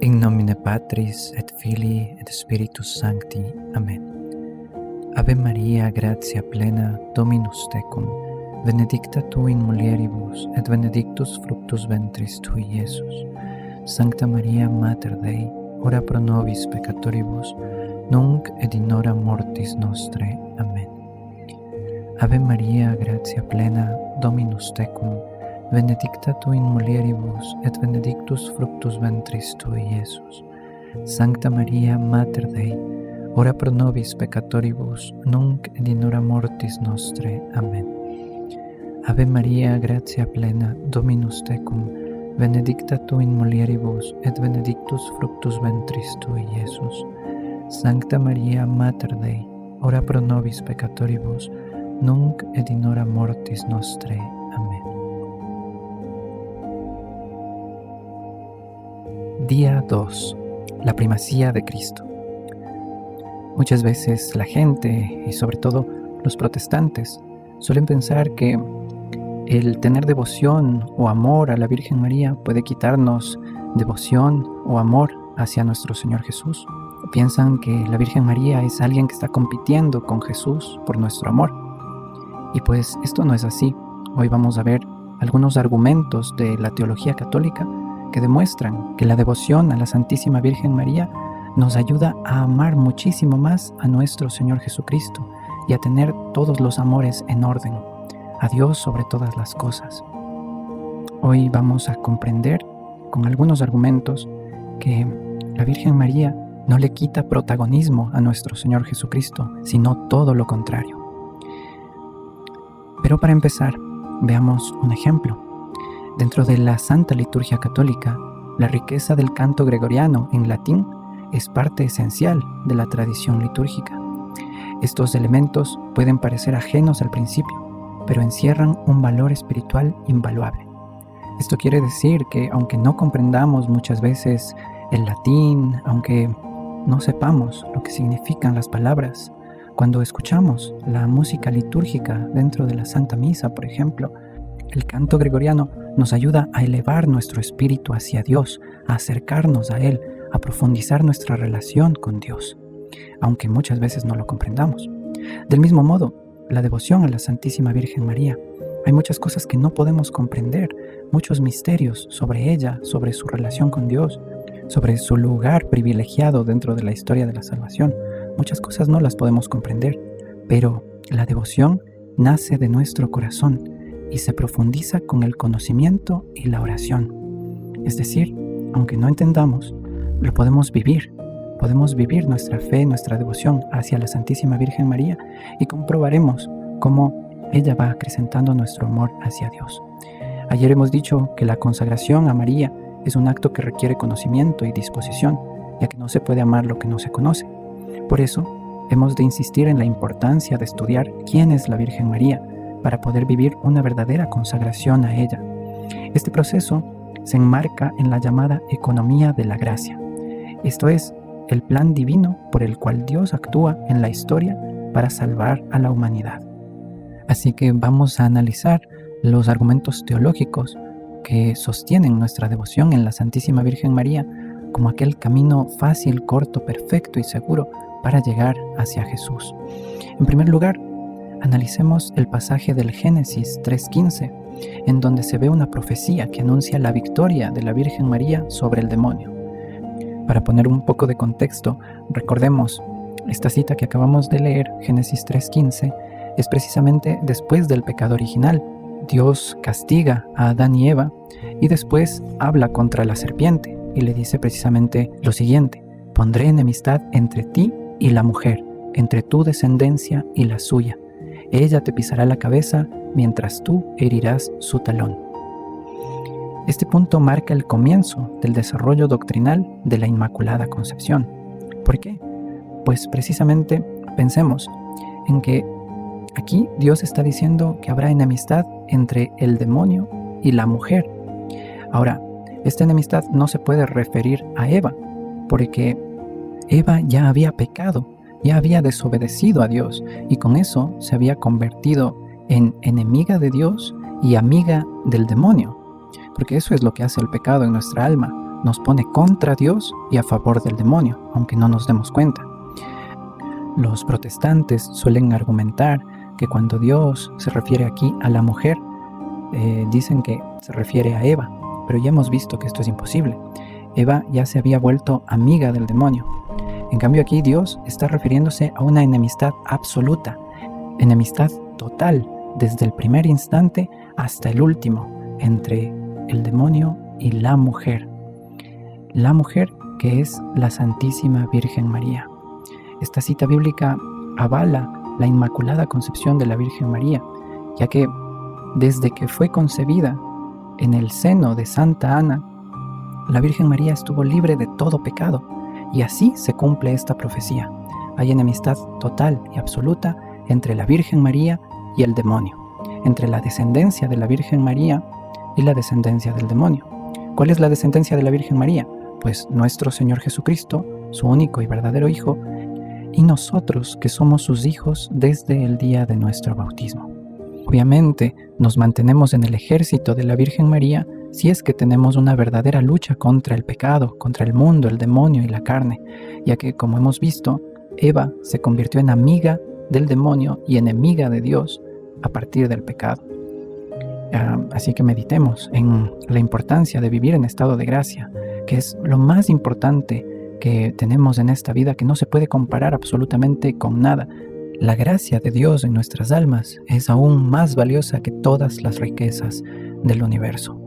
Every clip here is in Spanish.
In nomine Patris et Filii et Spiritus Sancti. Amen. Ave Maria, gratia plena, Dominus tecum, benedicta tu in mulieribus, et benedictus fructus ventris tui, Iesus. Sancta Maria, Mater Dei, ora pro nobis peccatoribus, nunc et in hora mortis nostrae. Amen. Ave Maria, gratia plena, Dominus tecum, benedicta tu in mulieribus, et benedictus fructus ventris tui, Iesus. Sancta Maria, Mater Dei, ora pro nobis peccatoribus, nunc et in hora mortis nostrae. Amen. Ave Maria, gratia plena, Dominus tecum, benedicta tu in mulieribus, et benedictus fructus ventris tui, Iesus. Sancta Maria, Mater Dei, ora pro nobis peccatoribus, nunc et in hora mortis nostrae. Amén. Día 2. La primacía de Cristo. Muchas veces la gente, y sobre todo los protestantes, suelen pensar que el tener devoción o amor a la Virgen María puede quitarnos devoción o amor hacia nuestro Señor Jesús. Piensan que la Virgen María es alguien que está compitiendo con Jesús por nuestro amor. Y pues esto no es así. Hoy vamos a ver algunos argumentos de la teología católica que demuestran que la devoción a la Santísima Virgen María nos ayuda a amar muchísimo más a nuestro Señor Jesucristo y a tener todos los amores en orden, a Dios sobre todas las cosas. Hoy vamos a comprender con algunos argumentos que la Virgen María no le quita protagonismo a nuestro Señor Jesucristo, sino todo lo contrario. Pero para empezar, veamos un ejemplo. Dentro de la Santa Liturgia Católica, la riqueza del canto gregoriano en latín es parte esencial de la tradición litúrgica. Estos elementos pueden parecer ajenos al principio, pero encierran un valor espiritual invaluable. Esto quiere decir que aunque no comprendamos muchas veces el latín, aunque no sepamos lo que significan las palabras, cuando escuchamos la música litúrgica dentro de la Santa Misa, por ejemplo, el canto gregoriano nos ayuda a elevar nuestro espíritu hacia Dios, a acercarnos a Él, a profundizar nuestra relación con Dios, aunque muchas veces no lo comprendamos. Del mismo modo, la devoción a la Santísima Virgen María, hay muchas cosas que no podemos comprender, muchos misterios sobre ella, sobre su relación con Dios, sobre su lugar privilegiado dentro de la historia de la salvación. Muchas cosas no las podemos comprender, pero la devoción nace de nuestro corazón y se profundiza con el conocimiento y la oración. Es decir, aunque no entendamos, lo podemos vivir nuestra fe, nuestra devoción hacia la Santísima Virgen María y comprobaremos cómo ella va acrecentando nuestro amor hacia Dios. Ayer hemos dicho que la consagración a María es un acto que requiere conocimiento y disposición, ya que no se puede amar lo que no se conoce. Por eso, hemos de insistir en la importancia de estudiar quién es la Virgen María para poder vivir una verdadera consagración a ella. Este proceso se enmarca en la llamada economía de la gracia. Esto es, el plan divino por el cual Dios actúa en la historia para salvar a la humanidad. Así que vamos a analizar los argumentos teológicos que sostienen nuestra devoción en la Santísima Virgen María como aquel camino fácil, corto, perfecto y seguro para llegar hacia Jesús. En primer lugar, analicemos el pasaje del Génesis 3:15, en donde se ve una profecía que anuncia la victoria de la Virgen María sobre el demonio. Para poner un poco de contexto, recordemos, esta cita que acabamos de leer, Génesis 3:15, es precisamente después del pecado original. Dios castiga a Adán y Eva y después habla contra la serpiente y le dice precisamente lo siguiente: pondré enemistad entre ti y la mujer, entre tu descendencia y la suya. Ella te pisará la cabeza, mientras tú herirás su talón. Este punto marca el comienzo del desarrollo doctrinal de la Inmaculada Concepción. ¿Por qué? Pues precisamente pensemos en que aquí Dios está diciendo que habrá enemistad entre el demonio y la mujer. Ahora, esta enemistad no se puede referir a Eva, porque Eva ya había pecado, ya había desobedecido a Dios y con eso se había convertido en enemiga de Dios y amiga del demonio, porque eso es lo que hace el pecado en nuestra alma. nos pone contra Dios y a favor del demonio, aunque no nos demos cuenta. Los protestantes suelen argumentar que cuando Dios se refiere aquí a la mujer, dicen que se refiere a Eva, pero ya hemos visto que esto es imposible. Eva ya se había vuelto amiga del demonio. En cambio aquí Dios está refiriéndose a una enemistad absoluta, enemistad total, desde el primer instante hasta el último, entre el demonio y la mujer. La mujer que es la Santísima Virgen María. Esta cita bíblica avala la Inmaculada Concepción de la Virgen María, ya que desde que fue concebida en el seno de Santa Ana, la Virgen María estuvo libre de todo pecado, y así se cumple esta profecía. Hay enemistad total y absoluta entre la Virgen María y el demonio, entre la descendencia de la Virgen María y la descendencia del demonio. ¿Cuál es la descendencia de la Virgen María? Pues nuestro Señor Jesucristo, su único y verdadero Hijo, y nosotros que somos sus hijos desde el día de nuestro bautismo. Obviamente nos mantenemos en el ejército de la Virgen María si es que tenemos una verdadera lucha contra el pecado, contra el mundo, el demonio y la carne, ya que, como hemos visto, Eva se convirtió en amiga del demonio y enemiga de Dios a partir del pecado. Así que meditemos en la importancia de vivir en estado de gracia, que es lo más importante que tenemos en esta vida, que no se puede comparar absolutamente con nada. La gracia de Dios en nuestras almas es aún más valiosa que todas las riquezas del universo.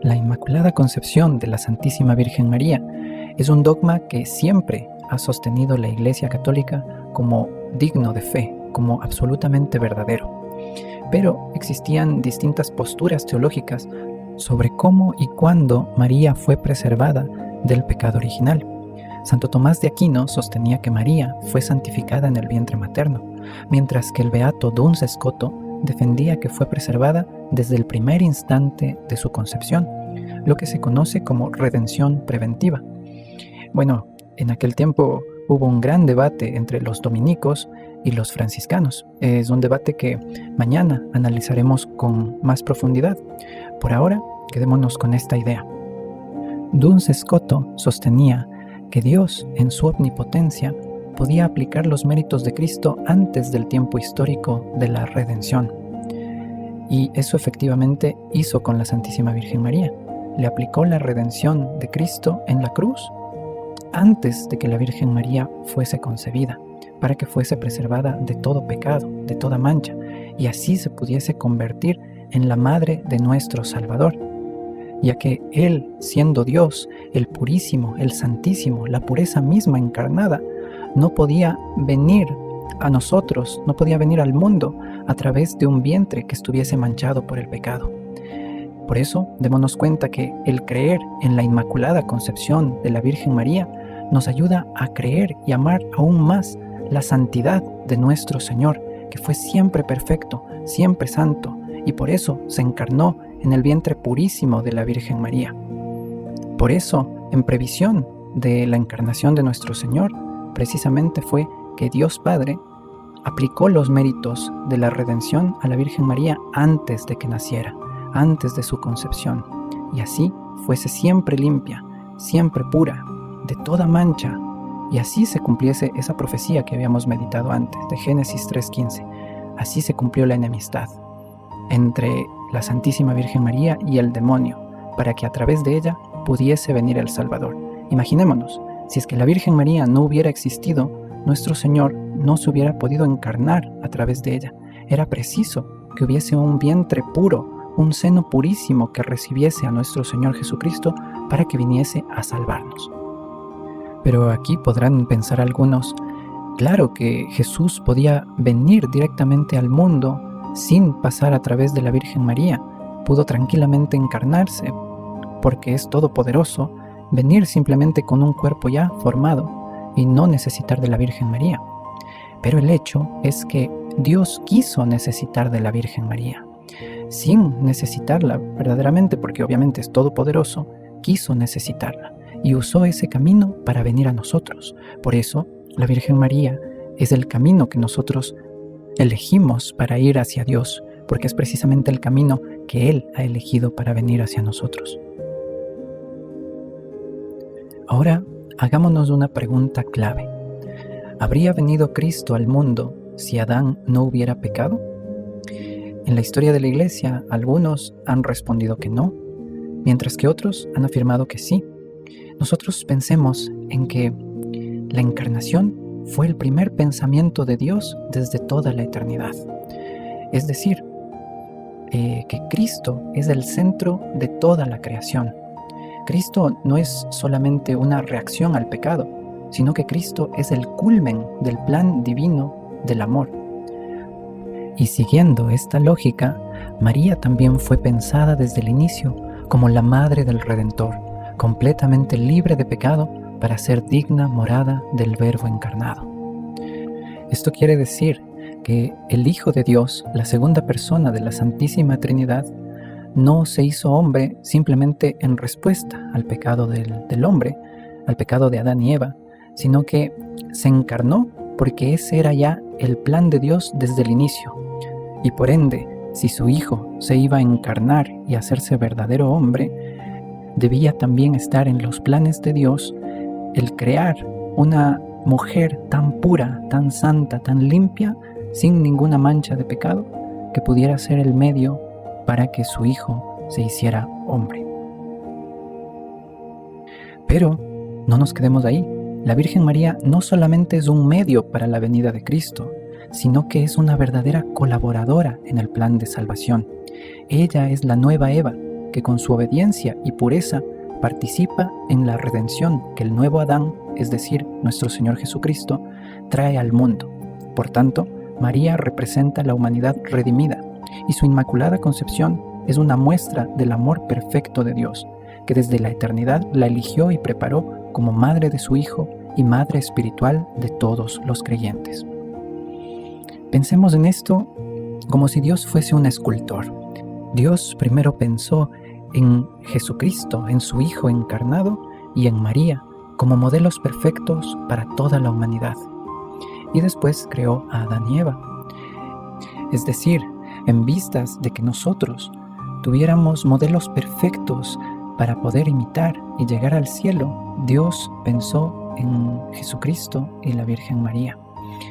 La Inmaculada Concepción de la Santísima Virgen María es un dogma que siempre ha sostenido la Iglesia Católica como digno de fe, como absolutamente verdadero. Pero existían distintas posturas teológicas sobre cómo y cuándo María fue preservada del pecado original. Santo Tomás de Aquino sostenía que María fue santificada en el vientre materno, mientras que el beato Duns Scoto defendía que fue preservada desde el primer instante de su concepción, lo que se conoce como redención preventiva. Bueno, en aquel tiempo hubo un gran debate entre los dominicos y los franciscanos. Es un debate que mañana analizaremos con más profundidad. Por ahora, quedémonos con esta idea. Duns Scoto sostenía que Dios, en su omnipotencia, podía aplicar los méritos de Cristo antes del tiempo histórico de la redención. Y eso efectivamente hizo con la Santísima Virgen María. Le aplicó la redención de Cristo en la cruz antes de que la Virgen María fuese concebida, para que fuese preservada de todo pecado, de toda mancha, y así se pudiese convertir en la madre de nuestro Salvador, ya que Él, siendo Dios, el purísimo, el santísimo, la pureza misma encarnada, no podía venir a nosotros, no podía venir al mundo a través de un vientre que estuviese manchado por el pecado. Por eso, démonos cuenta que el creer en la Inmaculada Concepción de la Virgen María nos ayuda a creer y amar aún más la santidad de nuestro Señor, que fue siempre perfecto, siempre santo, y por eso se encarnó en el vientre purísimo de la Virgen María. Por eso, en previsión de la encarnación de nuestro Señor, precisamente fue que Dios Padre aplicó los méritos de la redención a la Virgen María antes de que naciera, antes de su concepción, y así fuese siempre limpia, siempre pura, de toda mancha, y así se cumpliese esa profecía que habíamos meditado antes, de Génesis 3:15. Así se cumplió la enemistad entre la Santísima Virgen María y el demonio, para que a través de ella pudiese venir el Salvador. Imaginémonos, si es que la Virgen María no hubiera existido, nuestro Señor no se hubiera podido encarnar a través de ella. Era preciso que hubiese un vientre puro, un seno purísimo que recibiese a nuestro Señor Jesucristo para que viniese a salvarnos. Pero aquí podrán pensar algunos, claro que Jesús podía venir directamente al mundo sin pasar a través de la Virgen María, pudo tranquilamente encarnarse, porque es todopoderoso, venir simplemente con un cuerpo ya formado y no necesitar de la Virgen María. Pero el hecho es que Dios quiso necesitar de la Virgen María, sin necesitarla verdaderamente, porque obviamente es todopoderoso, quiso necesitarla y usó ese camino para venir a nosotros. Por eso, la Virgen María es el camino que nosotros elegimos para ir hacia Dios, porque es precisamente el camino que Él ha elegido para venir hacia nosotros. Ahora, hagámonos una pregunta clave. ¿Habría venido Cristo al mundo si Adán no hubiera pecado? En la historia de la Iglesia, algunos han respondido que no, mientras que otros han afirmado que sí. Nosotros pensemos en que la encarnación fue el primer pensamiento de Dios desde toda la eternidad. Es decir, que Cristo es el centro de toda la creación. Cristo no es solamente una reacción al pecado, sino que Cristo es el culmen del plan divino del amor. Y siguiendo esta lógica, María también fue pensada desde el inicio como la madre del Redentor, completamente libre de pecado para ser digna morada del Verbo encarnado. Esto quiere decir que el Hijo de Dios, la segunda persona de la Santísima Trinidad, no se hizo hombre simplemente en respuesta al pecado del hombre, al pecado de Adán y Eva, sino que se encarnó porque ese era ya el plan de Dios desde el inicio. Y por ende, si su Hijo se iba a encarnar y hacerse verdadero hombre, debía también estar en los planes de Dios el crear una mujer tan pura, tan santa, tan limpia, sin ninguna mancha de pecado, que pudiera ser el medio para que su Hijo se hiciera hombre. Pero no nos quedemos ahí. La Virgen María no solamente es un medio para la venida de Cristo, sino que es una verdadera colaboradora en el plan de salvación. Ella es la nueva Eva, que con su obediencia y pureza participa en la redención que el nuevo Adán, es decir, nuestro Señor Jesucristo, trae al mundo. Por tanto, María representa la humanidad redimida, y su Inmaculada Concepción es una muestra del amor perfecto de Dios, que desde la eternidad la eligió y preparó como madre de su Hijo y madre espiritual de todos los creyentes. Pensemos en esto como si Dios fuese un escultor. Dios primero pensó en Jesucristo, en su Hijo encarnado, y en María como modelos perfectos para toda la humanidad. Y después creó a Adán y Eva. Es decir, en vistas de que nosotros tuviéramos modelos perfectos para poder imitar y llegar al cielo, Dios pensó en Jesucristo y la Virgen María,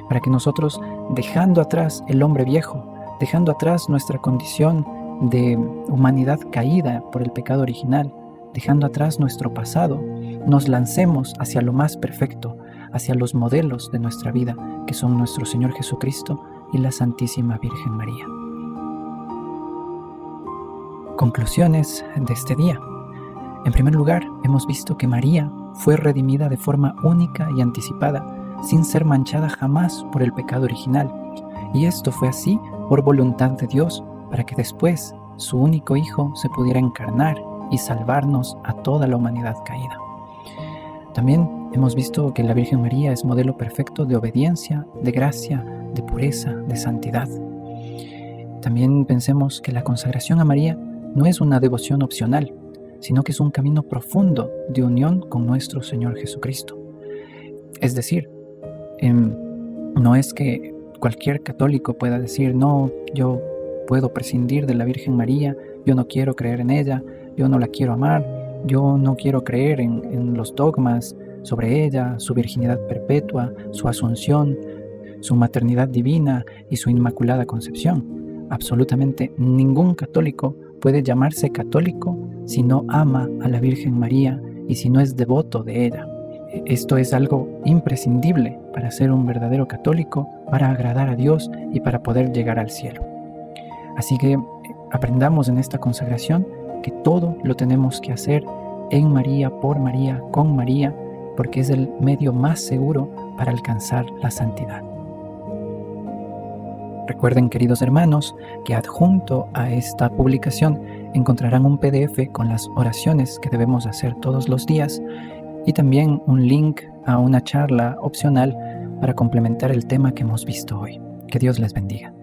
para que nosotros, dejando atrás el hombre viejo, dejando atrás nuestra condición de humanidad caída por el pecado original, dejando atrás nuestro pasado, nos lancemos hacia lo más perfecto, hacia los modelos de nuestra vida, que son nuestro Señor Jesucristo y la Santísima Virgen María. Conclusiones de este día. En primer lugar, hemos visto que María fue redimida de forma única y anticipada, sin ser manchada jamás por el pecado original. Y esto fue así por voluntad de Dios, para que después su único Hijo se pudiera encarnar y salvarnos a toda la humanidad caída. También hemos visto que la Virgen María es modelo perfecto de obediencia, de gracia, de pureza, de santidad. También pensemos que la consagración a María no es una devoción opcional, sino que es un camino profundo de unión con nuestro Señor Jesucristo. Es decir, no es que cualquier católico pueda decir, no, yo puedo prescindir de la Virgen María, yo no quiero creer en ella, yo no la quiero amar, yo no quiero creer en los dogmas sobre ella, su virginidad perpetua, su asunción, su maternidad divina y su Inmaculada Concepción. Absolutamente ningún católico puede llamarse católico si no ama a la Virgen María y si no es devoto de ella. Esto es algo imprescindible para ser un verdadero católico, para agradar a Dios y para poder llegar al cielo. Así que aprendamos en esta consagración que todo lo tenemos que hacer en María, por María, con María, porque es el medio más seguro para alcanzar la santidad. Recuerden, queridos hermanos, que adjunto a esta publicación encontrarán un PDF con las oraciones que debemos hacer todos los días y también un link a una charla opcional para complementar el tema que hemos visto hoy. Que Dios les bendiga.